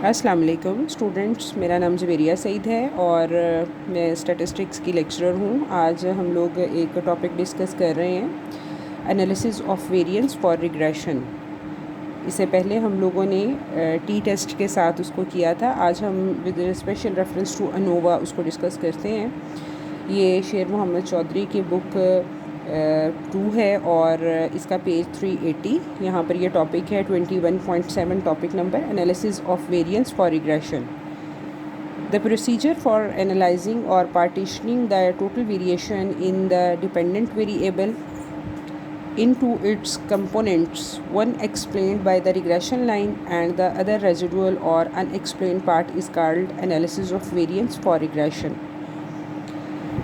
अस्सलाम वालेकुम स्टूडेंट्स, मेरा नाम ज़वेरिया सईद है और मैं स्टैटिस्टिक्स की लेक्चरर हूँ। आज हम लोग एक टॉपिक डिस्कस कर रहे हैं, analysis of variance for regression. इससे पहले हम लोगों ने टी टेस्ट के साथ उसको किया था। आज हम with special reference to ANOVA उसको डिस्कस करते हैं। ये शेर मोहम्मद चौधरी की बुक 2 है और इसका पेज 380। यहाँ पर ये टॉपिक है 21.7 topic number, analysis of variance for regression. The procedure for analyzing or partitioning the total variation in the dependent variable into its components, one explained by the regression line and the other residual or unexplained part, is called analysis of variance for regression.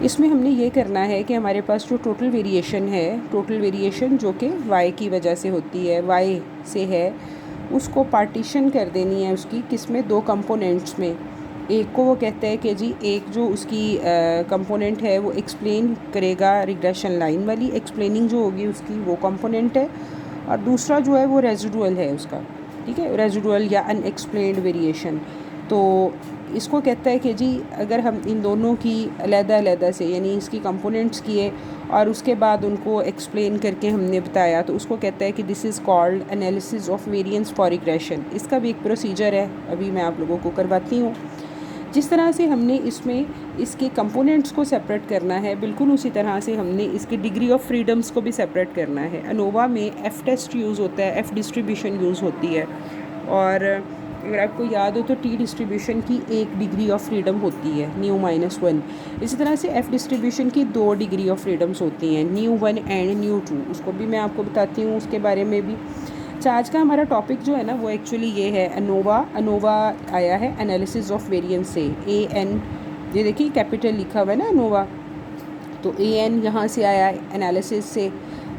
इसमें हमने ये करना है कि हमारे पास जो total variation है, total variation जो कि y की वजह से होती है, y से है, उसको पार्टीशन कर देनी है उसकी किस में, दो कंपोनेंट्स में। एक को वो कहते हैं कि जी एक जो उसकी कंपोनेंट है वो एक्सप्लेन करेगा रिग्रेशन लाइन वाली, एक्सप्लेनिंग जो होगी उसकी वो कंपोनेंट है, और दूसरा जो है वो रेजिडुअल है उसका, ठीक है, रेजिडुअल या अनएक्सप्लेन्ड वेरिएशन। तो इसको कहता है कि जी अगर हम इन दोनों की अलग-अलग से, यानी इसकी कंपोनेंट्स किए और उसके बाद उनको एक्सप्लेन करके हमने बताया, तो उसको कहता है कि this is called analysis of variance for regression. इसका भी एक प्रोसीजर है, अभी मैं आप लोगों को करवाती हूँ। जिस तरह से हमने इसमें इसके कंपोनेंट्स को सेपरेट करना है, बिल्कुल उसी तरह से हमने इसकी डिग्री ऑफ फ्रीडम्स को भी सेपरेट करना है। अनोवा में एफ़ टेस्ट यूज़ होता है, एफ़ डिस्ट्रीब्यूशन यूज़ होती है, और अगर आपको याद हो तो टी डिस्ट्रीब्यूशन की एक डिग्री ऑफ फ्रीडम होती है, न्यू-1। इसी तरह से एफ़ डिस्ट्रीब्यूशन की 2 डिग्री ऑफ फ्रीडम्स होती हैं, न्यू-1 एंड न्यू-2। उसको भी मैं आपको बताती हूँ उसके बारे में भी। अच्छा, आज का हमारा टॉपिक जो है ना वो एक्चुअली ये है अनोवा आया है एनालिसिस ऑफ वेरिएंस से। AN, ये देखिए कैपिटल लिखा हुआ है ना अनोवा, तो AN यहाँ से आया एनालिसिस से,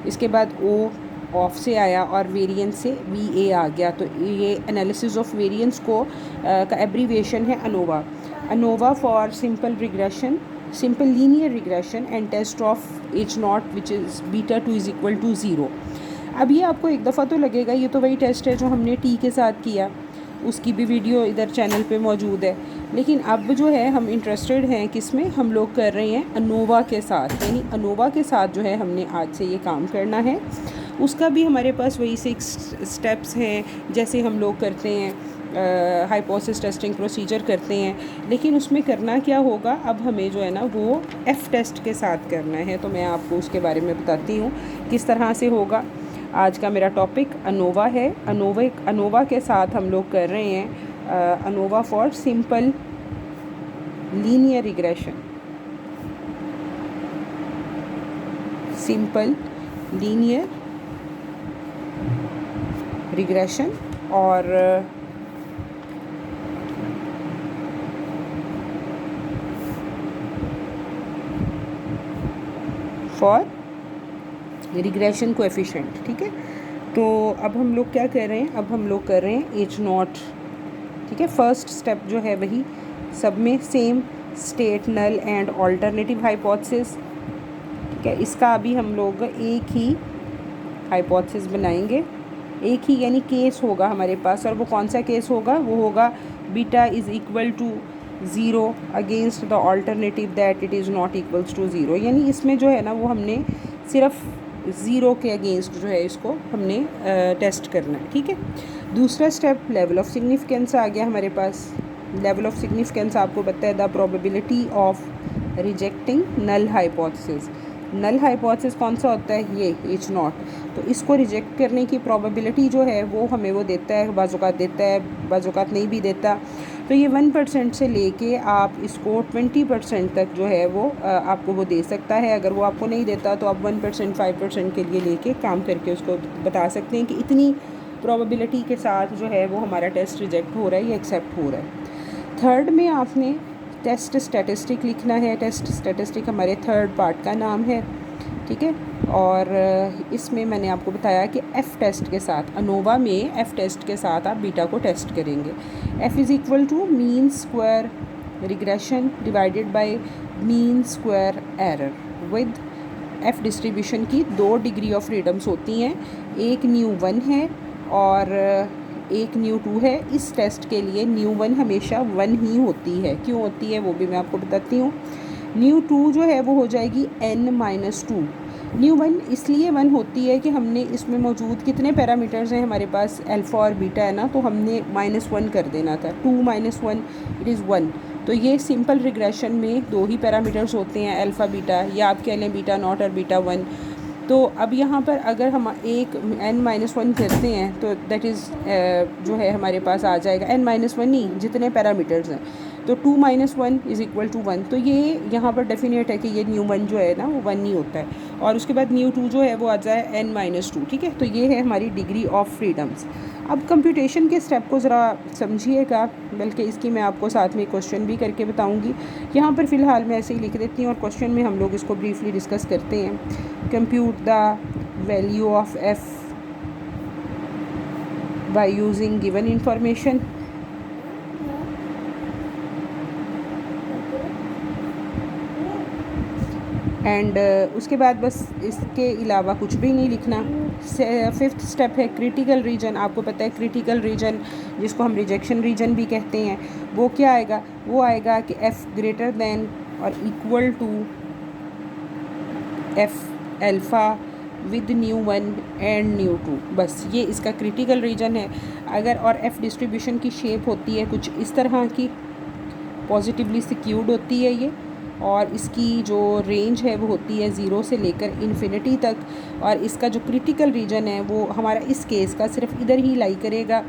इसके बाद O ऑफ से आया और वेरिएंस से VA आ गया। तो ये एनालिसिस ऑफ वेरिएंस को का एब्रीविएशन है ANOVA. ANOVA for simple regression, simple linear regression and test of H0 which is beta 2 is equal to 0। अब ये आपको एक दफ़ा तो लगेगा ये तो वही टेस्ट है जो हमने टी के साथ किया, उसकी भी वीडियो इधर चैनल पे मौजूद है। लेकिन अब जो है हम इंटरेस्टेड हैं किस में, हम लोग कर रहे हैं अनोवा के साथ, यानी अनोवा के साथ जो है हमने आज से ये काम करना है। उसका भी हमारे पास वही 6 स्टेप्स हैं जैसे हम लोग करते हैं, हाइपोथेसिस टेस्टिंग प्रोसीजर करते हैं। लेकिन उसमें करना क्या होगा, अब हमें जो है ना वो एफ़ टेस्ट के साथ करना है। तो मैं आपको उसके बारे में बताती हूँ किस तरह से होगा। आज का मेरा टॉपिक अनोवा है। अनोवा के साथ हम लोग कर रहे हैं ANOVA for simple linear regression, simple linear regression, और फॉर रिग्रेशन कोएफिशिएंट, ठीक है। तो अब हम लोग क्या कर रहे हैं, अब हम लोग कर रहे हैं H0, ठीक है। फर्स्ट स्टेप जो है वही सब में same, state, null and alternative hypothesis, ठीक है। इसका अभी हम लोग एक ही हाइपोथेसिस बनाएंगे, एक ही यानी केस होगा हमारे पास, और वो कौन सा केस होगा, वो होगा beta is equal to 0 against the alternative that it is not equals to 0। यानी इसमें जो है ना वो हमने सिर्फ 0 के अगेंस्ट जो है इसको हमने टेस्ट करना है, ठीक है। दूसरा स्टेप लेवल ऑफ सिग्निफिकेंस आ गया हमारे पास। लेवल ऑफ सिग्निफिकेंस आपको पता है, the probability of rejecting null hypothesis. Null hypothesis कौन सा होता है, ये H0। तो इसको रिजेक्ट करने की प्रोबेबिलिटी जो है वो हमें वो देता है, बाज़-औक़ात देता है, बाज़-औक़ात नहीं भी देता। तो ये 1% से लेके आप इसको 20% तक जो है वो आपको वो दे सकता है। अगर वो आपको नहीं देता तो आप 1%, 5% के लिए लेके काम करके उसको बता सकते हैं कि इतनी प्रोबेबिलिटी के साथ जो है वो हमारा टेस्ट रिजेक्ट हो रहा है या एक्सेप्ट हो रहा है। थर्ड में आपने टेस्ट स्टैटिस्टिक लिखना है। टेस्ट स्टैटिस्टिक हमारे थर्ड पार्ट का नाम है, ठीक है। और इसमें मैंने आपको बताया कि एफ़ टेस्ट के साथ, अनोवा में एफ़ टेस्ट के साथ आप बीटा को टेस्ट करेंगे। F is equal to mean square regression divided by mean square error with F distribution की 2 डिग्री ऑफ फ्रीडम्स होती हैं, एक न्यू-1 है और एक न्यू टू है। इस टेस्ट के लिए न्यू वन हमेशा वन ही होती है। क्यों होती है वो भी मैं आपको बताती हूँ। न्यू टू जो है वो हो जाएगी n-2। न्यू वन इसलिए वन होती है कि हमने इसमें मौजूद कितने पैरामीटर्स हैं हमारे पास, अल्फ़ा और बीटा है ना, तो हमने -1 कर देना था। 2 - 1 इट इज़ 1। तो ये सिंपल रिग्रेशन में दो ही पैरामीटर्स होते हैं, अल्फ़ा बीटा, या आप कह लें बीटा नॉट और बीटा 1। तो अब यहाँ पर अगर हम एक n-1 करते हैं तो दैट इज़ जो है हमारे पास आ जाएगा n-1 नहीं, जितने पैरामीटर्स हैं, तो 2 - 1 = 1। तो ये यहाँ पर डेफिनेट है कि ये न्यू वन जो है ना वो 1 ही होता है। और उसके बाद न्यू टू जो है वो आ जाए n-2। ठीक है, तो ये है हमारी डिग्री ऑफ फ्रीडम्स। अब कंप्यूटेशन के स्टेप को ज़रा समझिएगा, बल्कि इसकी मैं आपको साथ में क्वेश्चन भी करके बताऊंगी। यहाँ पर फ़िलहाल मैं ऐसे ही लिख देती हूँ और क्वेश्चन में हम लोग इसको ब्रीफली डिस्कस करते हैं। Compute the value of f by using given information. And उसके बाद बस इसके अलावा कुछ भी नहीं लिखना। 5th स्टेप है क्रिटिकल रीजन। आपको पता है क्रिटिकल रीजन जिसको हम रिजेक्शन रीजन भी कहते हैं, वो क्या आएगा, वो आएगा कि f ग्रेटर दैन और equal to f alpha with nu one and nu two. बस ये इसका क्रिटिकल रीजन है। अगर और f डिस्ट्रीब्यूशन की शेप होती है कुछ इस तरह की, पॉजिटिवली सिक्यूर्ड होती है ये, और इसकी जो रेंज है वो होती है 0 से लेकर इन्फिनिटी तक। और इसका जो क्रिटिकल रीजन है वो हमारा इस केस का सिर्फ इधर ही लाई करेगा।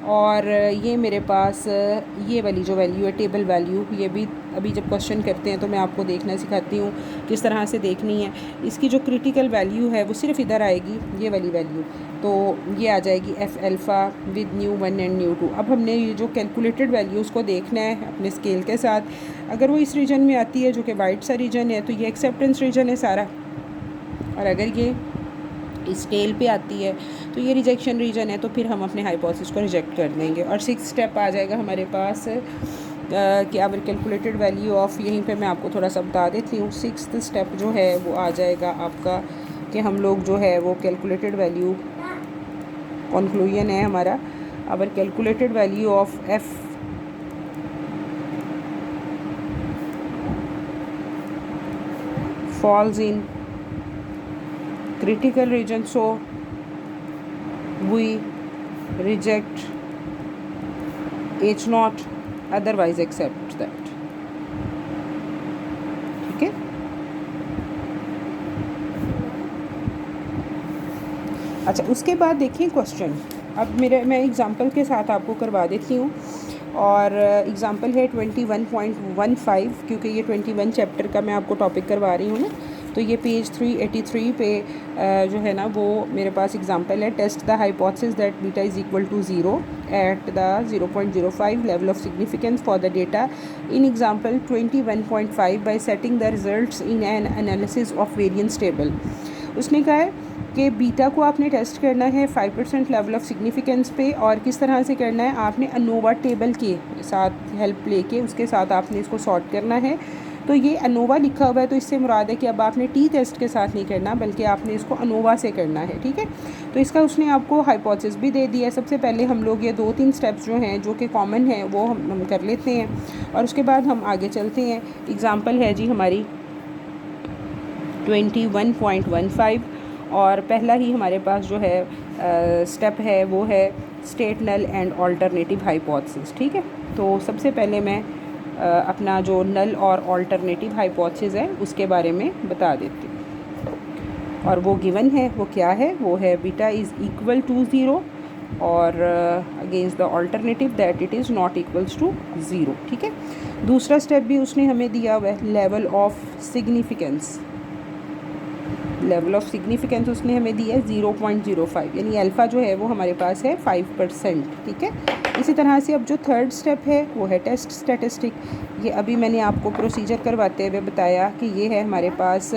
और ये मेरे पास ये वाली जो वैल्यू है टेबल वैल्यू, ये भी अभी जब क्वेश्चन करते हैं तो मैं आपको देखना सिखाती हूँ किस तरह से देखनी है। इसकी जो क्रिटिकल वैल्यू है वो सिर्फ इधर आएगी, ये वाली वैल्यू, तो ये आ जाएगी f alpha with nu one and nu two. अब हमने ये जो कैलकुलेटेड वैल्यू उसको देखना है अपने स्केल के साथ। अगर वो इस रीजन में आती है जो कि वाइट सा रीजन है तो ये एक्सेप्टेंस रीजन है सारा, और अगर ये स्केल पे आती है तो ये रिजेक्शन रीजन है, तो फिर हम अपने हाइपोथेसिस को रिजेक्ट कर देंगे। और 6th स्टेप आ जाएगा हमारे पास कि आवर कैलकुलेटेड वैल्यू ऑफ, यहीं पे मैं आपको थोड़ा सा बता देती हूँ। 6th स्टेप जो है वो आ जाएगा आपका कि हम लोग जो है वो कैलकुलेटेड वैल्यू, कंक्लूजन है हमारा, our calculated value of f falls in critical region, so we reject H0, otherwise accept that। ठीक है, अच्छा उसके बाद देखिए क्वेश्चन। अब मैं एग्ज़ाम्पल के साथ आपको करवा देती हूँ, और एग्ज़ाम्पल है 21.15, क्योंकि ये 21 चैप्टर का मैं आपको टॉपिक करवा रही हूँ ना, तो ये पेज 383 पे जो है ना वो मेरे पास एग्ज़ाम्पल है। Test the hypothesis that beta is equal to 0 at the 0.05 level of significance for the data in example 21.5 by setting the results in an analysis of variance table. उसने कहा है कि बीटा को आपने टेस्ट करना है 5% level of significance पे, और किस तरह से करना है, आपने अनोवा टेबल के साथ हेल्प लेके उसके साथ आपने इसको सॉर्ट करना है। तो ये अनोवा लिखा हुआ है तो इससे मुराद है कि अब आपने टी टेस्ट के साथ नहीं करना, बल्कि आपने इसको अनोवा से करना है। ठीक है, तो इसका उसने आपको हाइपोथेसिस भी दे दिया है। सबसे पहले हम लोग ये 2-3 स्टेप्स जो हैं जो कि कॉमन हैं वो हम कर लेते हैं, और उसके बाद हम आगे चलते हैं। एग्ज़ाम्पल है जी हमारी 21.15, और पहला ही हमारे पास जो है स्टेप है वो है state null and alternative hypothesis. ठीक है, तो सबसे पहले मैं अपना जो नल और ऑल्टरनेटिव हाइपोथेसिस है उसके बारे में बता देती हूँ, और वो गिवन है, वो क्या है, वो है बीटा इज़ इक्वल टू 0 और against the alternative that it is not equals to 0। ठीक है, दूसरा स्टेप भी उसने हमें दिया हुआ है, level of significance. Level of significance उसने हमें दिया है 0.05, यानी अल्फ़ा जो है वो हमारे पास है 5%। ठीक है, इसी तरह से अब जो थर्ड स्टेप है वो है टेस्ट स्टैटिस्टिक। ये अभी मैंने आपको प्रोसीजर करवाते हुए बताया कि ये है हमारे पास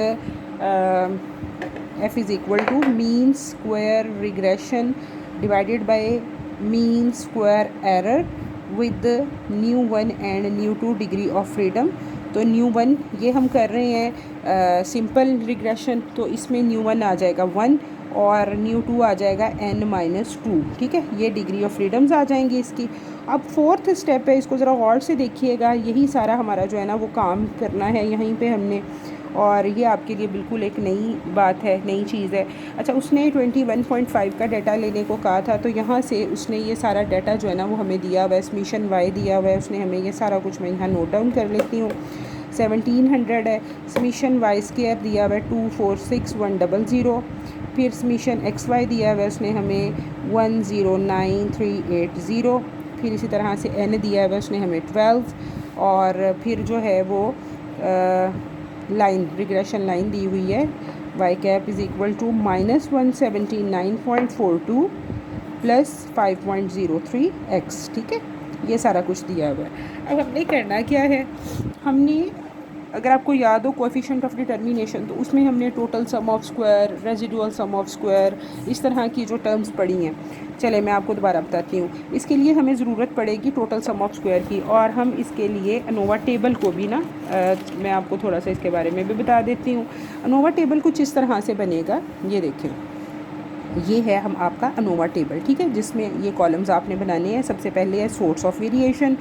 f is equal to mean square regression divided by mean square error with nu one and nu two degree of freedom. तो न्यू वन ये हम कर रहे हैं सिंपल रिग्रेशन, तो इसमें न्यू वन आ जाएगा 1, और न्यू 2 आ जाएगा n-2, ठीक है। ये डिग्री ऑफ फ्रीडम्स आ जाएंगी इसकी। अब फोर्थ स्टेप है, इसको ज़रा गौर से देखिएगा, यही सारा हमारा जो है ना वो काम करना है यहीं पे हमने, और ये आपके लिए बिल्कुल एक नई बात है, नई चीज़ है। अच्छा, उसने 21.5 का डाटा लेने को कहा था, तो यहाँ से उसने ये सारा डाटा जो है ना वो हमें दिया हुआ है, समीशन वाई दिया हुआ है उसने हमें, ये सारा कुछ मैं यहाँ नोट डाउन कर लेती हूँ। 1700 है, समीशन वाई स्क्वायर दिया हुआ है 246,100, फिर समीशन एक्स वाई दिया हुआ है उसने हमें 109380, फिर इसी तरह से n दिया हुआ है उसने हमें 12, और फिर जो है वो लाइन, रिग्रेशन लाइन दी हुई है y cap is equal to -179.42 plus 5.03x, ठीक है। ये सारा कुछ दिया हुआ है। अब हमने करना क्या है, हमने, अगर आपको याद हो कोएफिशिएंट ऑफ डिटर्मिनेशन, तो उसमें हमने total sum of square, residual sum of square, इस तरह की जो टर्म्स पढ़ी हैं। चले मैं आपको दोबारा बताती हूँ। इसके लिए हमें ज़रूरत पड़ेगी टोटल सम ऑफ स्क्वायर की, और हम इसके लिए अनोवा टेबल को भी ना मैं आपको थोड़ा सा इसके बारे में भी बता देती हूँ। अनोवा टेबल कुछ इस तरह से बनेगा, ये देखें, ये है हम आपका अनोवा टेबल, ठीक है, जिसमें ये कॉलम्स आपने बनाने हैं। सबसे पहले है source of variation.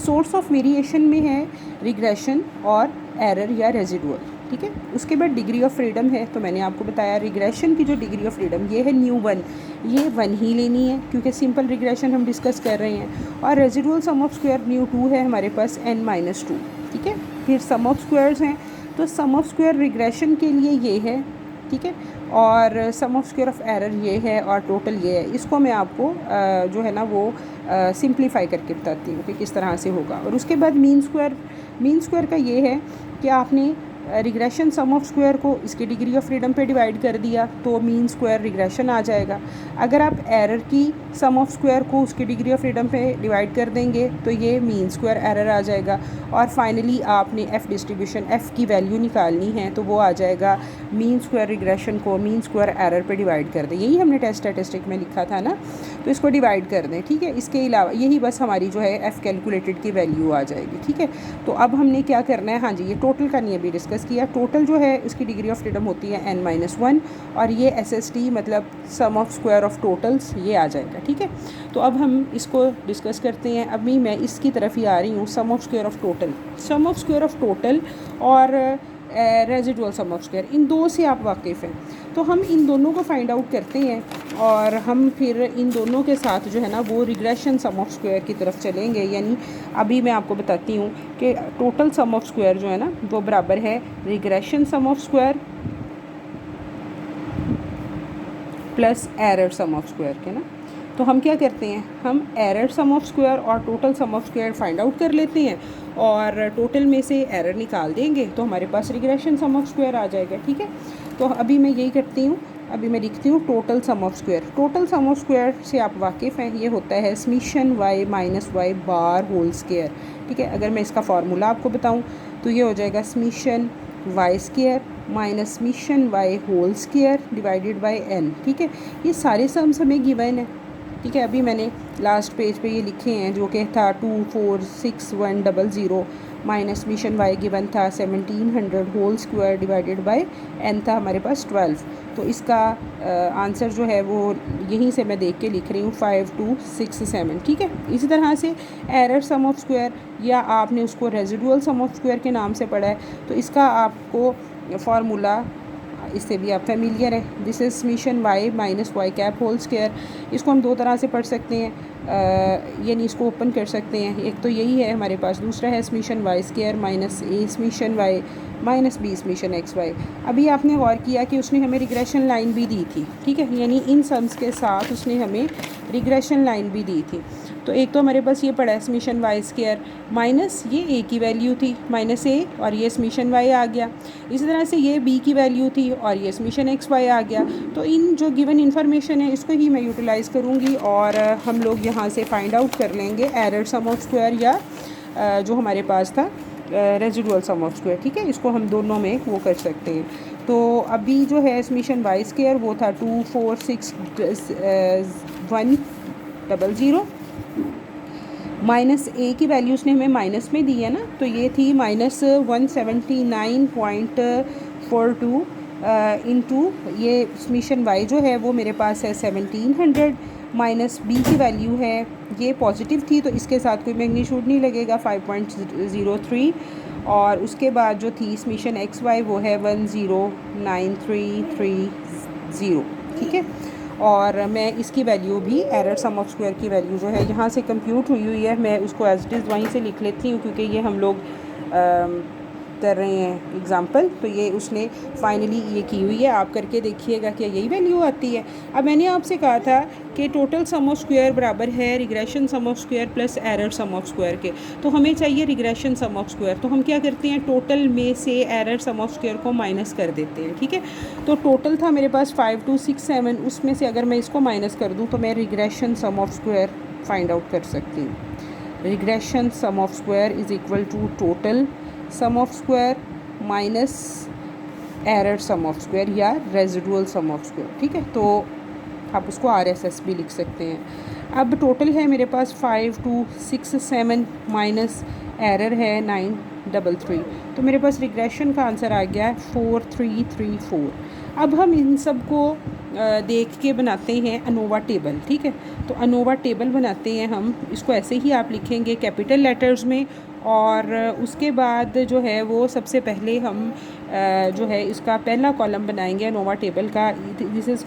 Source of variation में है रिग्रेशन और एरर या रेजिडुअल, ठीक है। उसके बाद डिग्री ऑफ फ्रीडम है, तो मैंने आपको बताया रिग्रेशन की जो डिग्री ऑफ फ्रीडम ये है न्यू 1, ये 1 ही लेनी है क्योंकि सिंपल रिग्रेशन हम डिस्कस कर रहे हैं। और residual sum of square nu 2 है हमारे पास n-2, ठीक है। फिर सम ऑफ स्क्वायर्स हैं, तो सम ऑफ स्क्वायर रिग्रेशन के लिए ये है, ठीक है, और सम ऑफ स्क्वायर ऑफ एरर ये है, और टोटल ये है। इसको मैं आपको जो है ना वो सिंप्लीफाई करके बताती हूँ कि किस तरह से होगा। और उसके बाद मीन स्क्वायर का ये है कि आपने रिग्रेशन सम ऑफ स्क्वायर को इसकी डिग्री ऑफ फ्रीडम पे डिवाइड कर दिया तो मीन स्क्वायर रिग्रेशन आ जाएगा। अगर आप एरर की सम ऑफ स्क्वायर को उसकी डिग्री ऑफ फ्रीडम पे डिवाइड कर देंगे तो ये मीन स्क्वायर एरर आ जाएगा। और फाइनली आपने एफ़ डिस्ट्रीब्यूशन, एफ़ की वैल्यू निकालनी है, तो वो आ जाएगा मीन स्क्वायर रिग्रेशन को मीन स्क्वायर एरर पे डिवाइड कर दें। यही हमने टेस्ट स्टैटिस्टिक में लिखा था ना, तो इसको डिवाइड कर दें, ठीक है। इसके अलावा यही बस हमारी जो है एफ़ कैलकुलेटेड की वैल्यू आ जाएगी, ठीक है। तो अब हमने क्या करना है, हाँ जी, ये टोटल का नहीं अभी डिस्कस किया। टोटल जो है उसकी डिग्री ऑफ फ्रीडम होती है n-1, और ये SST मतलब सम ऑफ स्क्वायर ऑफ टोटल्स ये आ जाएगा, ठीक है। तो अब हम इसको डिस्कस करते हैं। अभी मैं इसकी तरफ ही आ रही हूँ, sum of square of total, sum of square of total और रेजिडुअल सम ऑफ स्क्वायर, इन दो से आप वाकिफ़ हैं, तो हम इन दोनों को फाइंड आउट करते हैं, और हम फिर इन दोनों के साथ जो है ना वो रिग्रेशन सम ऑफ स्क्वायर की तरफ चलेंगे। यानी अभी मैं आपको बताती हूँ कि टोटल सम ऑफ स्क्वायर जो है ना वो बराबर है regression sum of square plus error sum of square के ना। तो हम क्या करते हैं, हम एरर सम ऑफ स्क्वायर और total sum of square find out कर लेते हैं, और टोटल में से एरर निकाल देंगे तो हमारे पास रिग्रेशन सम ऑफ स्क्वायर आ जाएगा, ठीक है। तो अभी मैं यही करती हूँ, अभी मैं लिखती हूँ total sum of square. Total sum of square से आप वाकिफ़ हैं, ये होता है summation y minus Y bar whole square, ठीक है। अगर मैं इसका फार्मूला आपको बताऊँ तो ये हो जाएगा summation Y square minus summation Y whole square divided by n, ठीक है। ये सारे सम्स हमें गिवन है, ठीक है। अभी मैंने लास्ट पेज पे ये लिखे हैं जो कि था 246,100 माइनस समीशन वाई गिवन था 1700 whole square divided by n था हमारे पास 12। तो इसका आंसर जो है वो यहीं से मैं देख के लिख रही हूँ 5267, ठीक है। इसी तरह से एरर सम ऑफ स्क्वायर, या आपने उसको रेजिडुअल सम ऑफ स्क्वायर के नाम से पढ़ा है, तो इसका आपको फार्मूला इससे भी आप फेमिलियर है, this is summation Y minus Y cap whole square. इसको हम दो तरह से पढ़ सकते हैं, यानी इसको ओपन कर सकते हैं। एक तो यही है हमारे पास, दूसरा है summation Y square minus A summation Y minus B summation X Y. अभी आपने गौर किया कि उसने हमें रिग्रेशन लाइन भी दी थी, ठीक है, यानी इन सम्स के साथ उसने हमें रिग्रेशन लाइन भी दी थी। तो एक तो हमारे पास ये पड़ा है समीशन वाई स्क्वायर माइनस ये ए की वैल्यू थी माइनस ए, और ये समीशन वाई आ गया। इसी तरह से ये बी की वैल्यू थी और ये समीशन एक्स वाई आ गया। तो इन जो गिवन इन्फॉर्मेशन है इसको ही मैं यूटिलाइज़ करूँगी, और हम लोग यहाँ से फाइंड आउट कर लेंगे एरर सम ऑफ स्क्वायर या जो हमारे पास था रेजिडुअल सम ऑफ स्क्वायर, ठीक है। इसको हम दोनों में वो कर सकते हैं। तो अभी जो है समीशन वाई स्क्वायर वो था 246,100 माइनस ए की वैल्यू उसने हमें माइनस में दी है ना, तो ये थी -179.42 इनटू ये समीशन y जो है वो मेरे पास है 1700 माइनस b की वैल्यू है, ये पॉजिटिव थी तो इसके साथ कोई मैग्नीट्यूड नहीं लगेगा 5.03, और उसके बाद जो थी समीशन xy वो है 109330, ठीक है। और मैं इसकी वैल्यू भी एरर सम ऑफ स्क्वायर की वैल्यू जो है यहाँ से कंप्यूट हुई है, मैं उसको एज इट इज़ वहीं से लिख लेती हूँ क्योंकि ये हम लोग कर रहे हैं एग्ज़ाम्पल, तो ये उसने फाइनली ये की हुई है। आप करके देखिएगा कि यही वैल्यू आती है। अब मैंने आपसे कहा था कि टोटल सम ऑफ स्क्वायर बराबर है regression sum of square plus error sum of square के, तो हमें चाहिए रिग्रेशन सम ऑफ स्क्वायर। तो हम क्या करते हैं, टोटल में से एरर सम ऑफ स्क्वायर को माइनस कर देते हैं, ठीक है। तो टोटल था मेरे पास 5267, उसमें से अगर मैं इसको माइनस कर दूँ तो मैं regression sum of square find out कर सकती हूँ। Regression sum of square is equal to total sum of square minus error sum of square या रेजिडुअल सम ऑफ स्क्वायर, ठीक है। तो आप उसको RSS भी लिख सकते हैं। अब टोटल है मेरे पास 5267 माइनस एरर है 933, तो मेरे पास रिग्रेशन का आंसर आ गया 4334। अब हम इन सब को देख के बनाते हैं अनोवा टेबल, ठीक है। तो अनोवा टेबल बनाते हैं हम, इसको ऐसे ही आप लिखेंगे कैपिटल लेटर्स में, और उसके बाद जो है वो सबसे पहले हम जो है इसका पहला कॉलम बनाएंगे अनोवा टेबल का, this is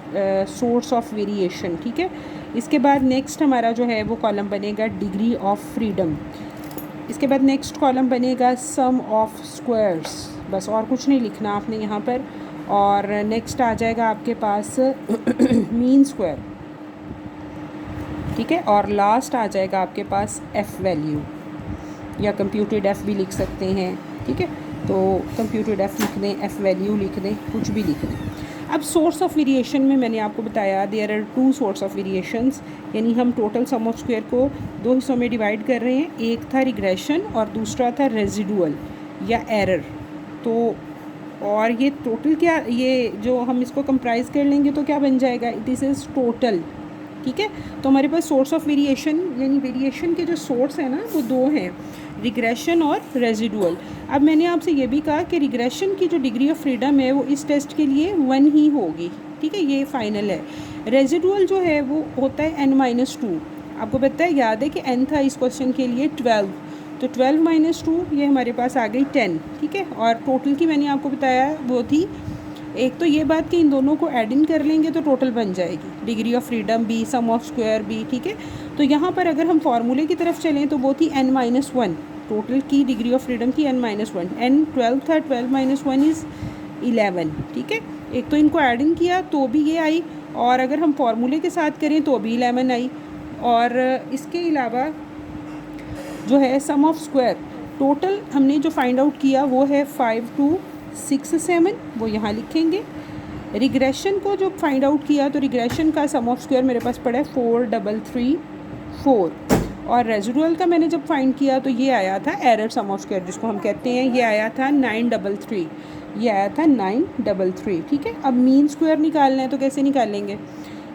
source of variation, ठीक है। इसके बाद नेक्स्ट हमारा जो है वो कॉलम बनेगा डिग्री ऑफ फ्रीडम, इसके बाद नेक्स्ट कॉलम बनेगा सम ऑफ स्क्वायर्स, बस और कुछ नहीं लिखना आपने यहाँ पर। और नेक्स्ट आ जाएगा आपके पास मीन स्क्वायर, ठीक है। और लास्ट आ जाएगा आपके पास एफ़ वैल्यू, या कंप्यूटेड एफ़ भी लिख सकते हैं, ठीक है। तो कंप्यूटेड एफ़ लिख दें, एफ़ वैल्यू लिख दें, कुछ भी लिख दें। अब सोर्स ऑफ वेरिएशन में मैंने आपको बताया there are 2 source of variations, यानी हम टोटल सम ऑफ स्क्वायर को 2 हिस्सों में डिवाइड कर रहे हैं, एक था रिग्रेशन और दूसरा था रेजिडुअल या एरर। तो और ये टोटल क्या, ये जो हम इसको कंप्राइज कर लेंगे तो क्या बन जाएगा, दिस इज़ टोटल, ठीक है। तो हमारे पास सोर्स ऑफ वेरिएशन यानी वेरिएशन के जो सोर्स है ना वो 2 हैं, रिग्रेशन और रेजिडुअल। अब मैंने आपसे ये भी कहा कि रिग्रेशन की जो डिग्री ऑफ फ्रीडम है वो इस टेस्ट के लिए 1 ही होगी, ठीक है, ये फाइनल है। रेजिडुअल जो है वो होता है n-2, आपको पता है, याद है कि n था इस क्वेश्चन के लिए 12, तो 12 - 2 ये हमारे पास आ गई 10, ठीक है। और टोटल की मैंने आपको बताया वो थी, एक तो ये बात कि इन दोनों को ऐड इन कर लेंगे तो टोटल बन जाएगी degree of freedom B sum of square B, ठीक है। तो यहाँ पर अगर हम फार्मूले की तरफ चलें तो वो थी n-1, टोटल की डिग्री ऑफ फ्रीडम की n-1, n 12 था, 12 - 1 इज़ 11, ठीक है। एक तो इनको ऐड इन किया तो भी ये आई, और अगर हम फार्मूले के साथ करें तो भी 11 आई। और इसके अलावा जो है सम ऑफ स्क्वायर, टोटल हमने जो फाइंड आउट किया वो है 5267, वो यहाँ लिखेंगे। रिग्रेशन को जो फाइंड आउट किया तो रिग्रेशन का सम ऑफ स्क्वायर मेरे पास पड़ा है 4334, और रेजिडुअल का मैंने जब फाइंड किया तो ये आया था एरर सम ऑफ स्क्वायर जिसको हम कहते हैं, ये आया था 933, ये आया था 933, ठीक है। अब मीन स्क्वायर निकालना है तो कैसे निकालेंगे,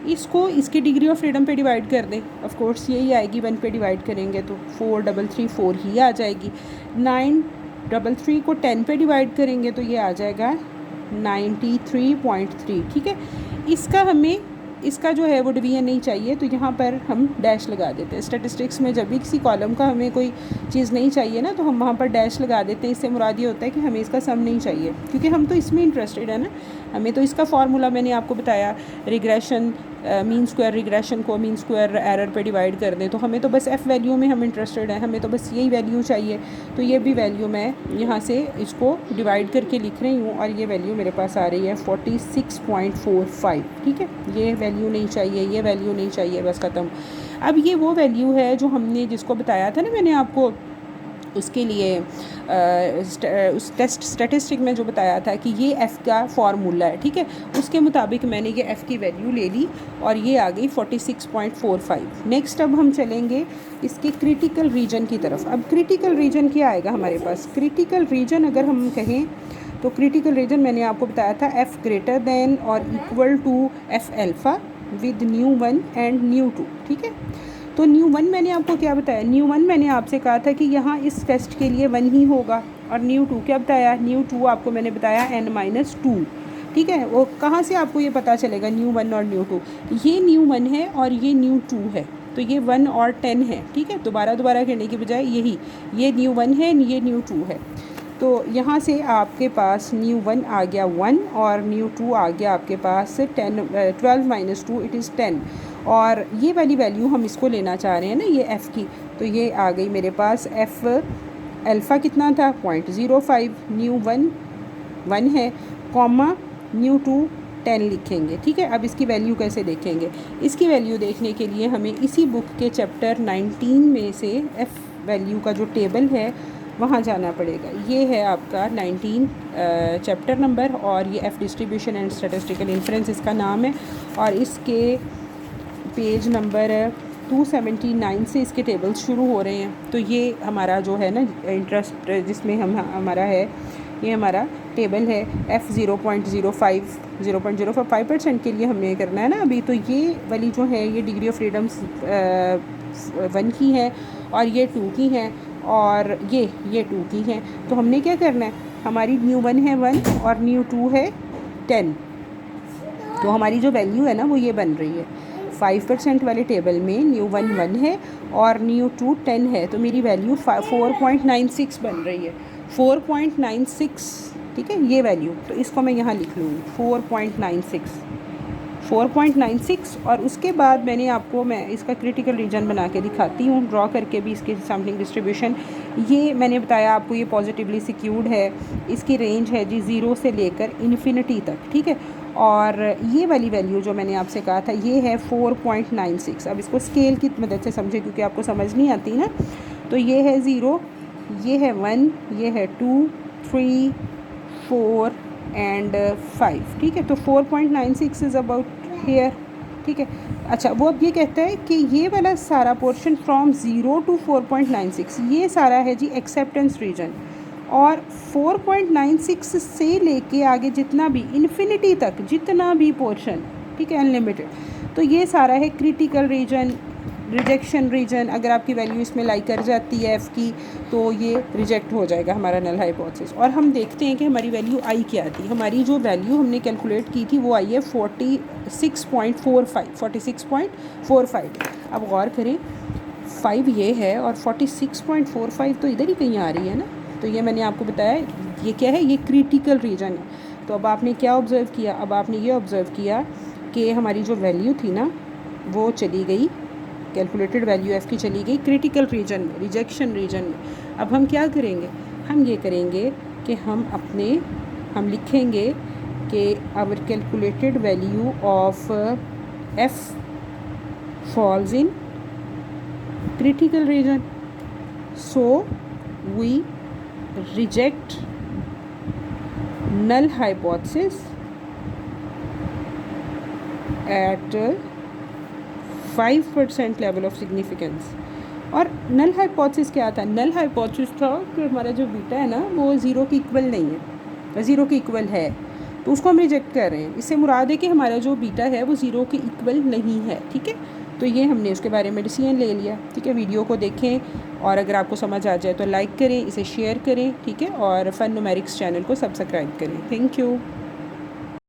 इसको इसकी डिग्री ऑफ फ्रीडम पे डिवाइड कर दें, ऑफ कोर्स यही आएगी, 1 पे डिवाइड करेंगे तो 4334 ही आ जाएगी। 933 को 10 पे डिवाइड करेंगे तो ये आ जाएगा 93.3, ठीक है। इसका हमें इसका जो है वो डिवीजन नहीं चाहिए, तो यहाँ पर हम डैश लगा देते हैं। स्टैटिस्टिक्स में जब भी किसी कॉलम का हमें कोई चीज़ नहीं चाहिए ना तो हम वहाँ पर डैश लगा देते हैं। इससे मुराद ये होता है कि हमें इसका सम नहीं चाहिए, क्योंकि हम तो इसमें इंटरेस्टेड है ना, हमें तो इसका फार्मूला मैंने आपको बताया, रिग्रेशन मीन स्क्वायर रिग्रेशन को मीन स्क्वायर एरर पे डिवाइड कर दें, तो हमें तो बस एफ़ वैल्यू में हम इंटरेस्टेड हैं, हमें तो बस यही वैल्यू चाहिए। तो ये भी वैल्यू मैं यहाँ से इसको डिवाइड करके लिख रही हूँ, और ये वैल्यू मेरे पास आ रही है 46.45, ठीक है। ये वैल्यू नहीं चाहिए, ये वैल्यू नहीं चाहिए, बस ख़त्म। अब ये वो वैल्यू है जो हमने जिसको बताया था ना मैंने आपको, उसके लिए उस टेस्ट स्टैटिस्टिक में जो बताया था कि ये एफ़ का फार्मूला है, ठीक है, उसके मुताबिक मैंने ये एफ़ की वैल्यू ले ली और ये आ गई 46.45। नेक्स्ट अब हम चलेंगे इसके क्रिटिकल रीजन की तरफ। अब क्रिटिकल रीजन क्या आएगा हमारे पास, क्रिटिकल रीजन अगर हम कहें तो क्रिटिकल रीजन मैंने आपको बताया था एफ़ ग्रेटर दैन और equal to F alpha with nu 1 and nu 2, ठीक है। तो न्यू 1 मैंने आपको क्या बताया, न्यू 1 मैंने आपसे कहा था कि यहाँ इस टेस्ट के लिए 1 ही होगा, और न्यू 2 क्या बताया, न्यू 2 आपको मैंने बताया n-2, ठीक है। वो कहाँ से आपको ये पता चलेगा न्यू 1 और न्यू 2? ये न्यू 1 है और ये न्यू 2 है, तो ये 1 और 10 है, ठीक है। दोबारा करने की बजाय ये न्यू 1 है, ये न्यू 2 है। तो यहाँ से आपके पास न्यू 1 आ गया 1 और न्यू 2 आ गया आपके पास 12 माइनस 2 इट इज़ 10। और ये वाली वैल्यू हम इसको लेना चाह रहे हैं ना, ये एफ़ की, तो ये आ गई मेरे पास एफ़ अल्फ़ा कितना था 0.05, न्यू 1 1 है, कॉमा न्यू 2 10 लिखेंगे, ठीक है। अब इसकी वैल्यू कैसे देखेंगे? इसकी वैल्यू देखने के लिए हमें इसी बुक के चैप्टर 19 में से एफ़ वैल्यू का जो टेबल है वहाँ जाना पड़ेगा। ये है आपका 19 चैप्टर नंबर और ये F distribution and statistical inference इसका नाम है। और इसके पेज नंबर 279 से इसके टेबल्स शुरू हो रहे हैं। तो ये हमारा जो है ना इंटरेस्ट जिसमें हमारा है, ये हमारा टेबल है एफ़ 0.05% के लिए हमने करना है ना अभी। तो ये वाली जो है ये डिग्री ऑफ फ्रीडम्स 1 की है और ये 2 की हैं और ये 2 की हैं। तो हमने क्या करना है, हमारी न्यू 1 है 1 और न्यू 2 है 10। तो हमारी जो वैल्यू है ना वो ये बन रही है। 5% वाले टेबल में न्यू 1 1 है और न्यू 2 10 है, तो मेरी वैल्यू 4.96 बन रही है। 4.96, ठीक है, ये वैल्यू। तो इसको मैं यहाँ लिख लूँगी 4.96। और उसके बाद मैं इसका क्रिटिकल रीजन बना के दिखाती हूँ, ड्रॉ करके भी इसकी सैम्पलिंग डिस्ट्रीब्यूशन। ये मैंने बताया आपको, ये पॉजिटिवली सिक्योर्ड है, इसकी रेंज है जी 0 से लेकर इन्फिनिटी तक, ठीक है। और ये वाली वैल्यू जो मैंने आपसे कहा था ये है 4.96। अब इसको स्केल की मदद से समझे क्योंकि आपको समझ नहीं आती ना। तो ये है 0, ये है 1, ये है 2, 3, 4 एंड 5, ठीक है। तो 4.96 इज़ अबाउट हेयर, ठीक है। अच्छा, वो अब ये कहता है कि ये वाला सारा पोर्शन फ्रॉम 0 to 4.96 ये सारा है जी एक्सेप्टेंस रीजन, और 4.96 से लेके आगे जितना भी इन्फिनिटी तक जितना भी पोर्शन, ठीक है, अनलिमिटेड, तो ये सारा है क्रिटिकल रीजन, रिजेक्शन रीजन। अगर आपकी वैल्यू इसमें लाई कर जाती है एफ़ की तो ये रिजेक्ट हो जाएगा हमारा नल हाइपोथेसिस। और हम देखते हैं कि हमारी वैल्यू आई क्या थी। हमारी जो वैल्यू हमने कैलकुलेट की थी वो आई है 46.45। अब गौर करें 5 ये है और 46.45 तो इधर ही कहीं आ रही है ना। तो ये मैंने आपको बताया ये क्या है, ये क्रिटिकल रीजन है। तो अब आपने क्या ऑब्ज़र्व किया, अब आपने ये ऑब्ज़र्व किया कि हमारी जो वैल्यू थी ना वो चली गई, कैलकुलेटेड वैल्यू एफ़ की चली गई क्रिटिकल रीजन में, रिजेक्शन रीजन में। अब हम क्या करेंगे, हम ये करेंगे कि हम लिखेंगे कि our calculated value of F falls in critical region, so we reject null hypothesis at 5% level of significance। और नल हाइपोथेसिस क्या था? नल हाइपोथेसिस था कि हमारा जो बीटा है ना वो 0 के इक्वल नहीं है, 0 के इक्वल है, तो उसको हम रिजेक्ट कर रहे हैं। इससे मुराद है कि हमारा जो बीटा है वो 0 के इक्वल नहीं है, ठीक है। तो ये हमने उसके बारे में डिसीजन ले लिया, ठीक है। वीडियो को देखें और अगर आपको समझ आ जाए तो लाइक करें, इसे शेयर करें, ठीक है। और फन न्यूमेरिक्स चैनल को सब्सक्राइब करें। Thank you.